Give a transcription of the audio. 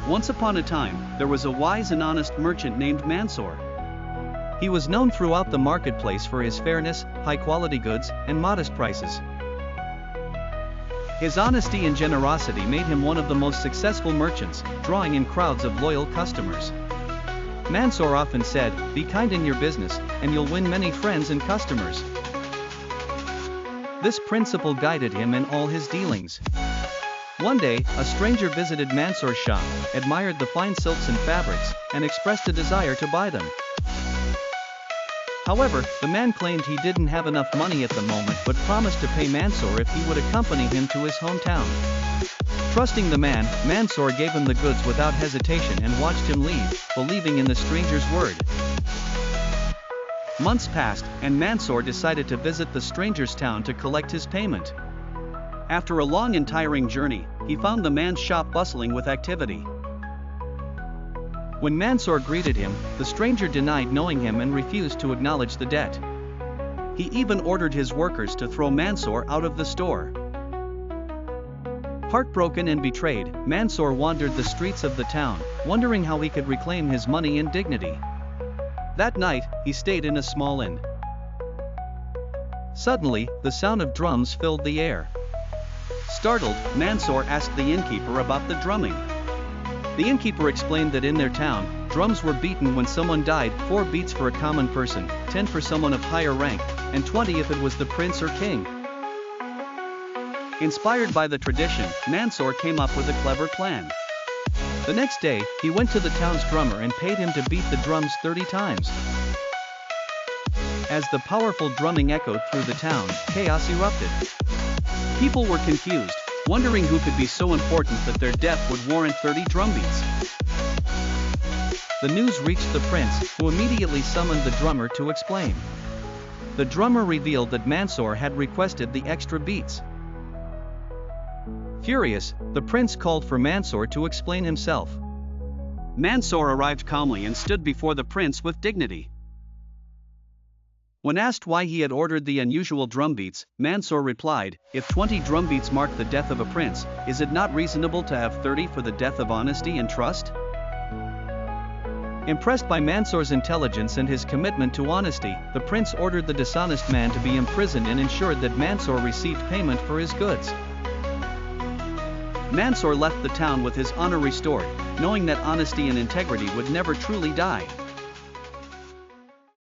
Once upon a time, there was a wise and honest merchant named Mansour. He was known throughout the marketplace for his fairness, high-quality goods, and modest prices. His honesty and generosity made him one of the most successful merchants, drawing in crowds of loyal customers. Mansour often said, "Be kind in your business, and you'll win many friends and customers." This principle guided him in all his dealings. One day, a stranger visited Mansour's shop, admired the fine silks and fabrics, and expressed a desire to buy them. However, the man claimed he didn't have enough money at the moment but promised to pay Mansour if he would accompany him to his hometown. Trusting the man, Mansour gave him the goods without hesitation and watched him leave, believing in the stranger's word. Months passed, and Mansour decided to visit the stranger's town to collect his payment. After a long and tiring journey, he found the man's shop bustling with activity. When Mansour greeted him, the stranger denied knowing him and refused to acknowledge the debt. He even ordered his workers to throw Mansour out of the store. Heartbroken and betrayed, Mansour wandered the streets of the town, wondering how he could reclaim his money and dignity. That night, he stayed in a small inn. Suddenly, the sound of drums filled the air. Startled, Mansour asked the innkeeper about the drumming. The innkeeper explained that in their town, drums were beaten when someone died, 4 beats for a common person, 10 for someone of higher rank, and 20 if it was the prince or king. Inspired by the tradition, Mansour came up with a clever plan. The next day, he went to the town's drummer and paid him to beat the drums 30 times. As the powerful drumming echoed through the town, chaos erupted. People were confused, wondering who could be so important that their death would warrant 30 drumbeats. The news reached the prince, who immediately summoned the drummer to explain. The drummer revealed that Mansour had requested the extra beats. Furious, the prince called for Mansour to explain himself. Mansour arrived calmly and stood before the prince with dignity. When asked why he had ordered the unusual drumbeats, Mansour replied, "If 20 drumbeats mark the death of a prince, is it not reasonable to have 30 for the death of honesty and trust?" Impressed by Mansour's intelligence and his commitment to honesty, the prince ordered the dishonest man to be imprisoned and ensured that Mansour received payment for his goods. Mansour left the town with his honor restored, knowing that honesty and integrity would never truly die.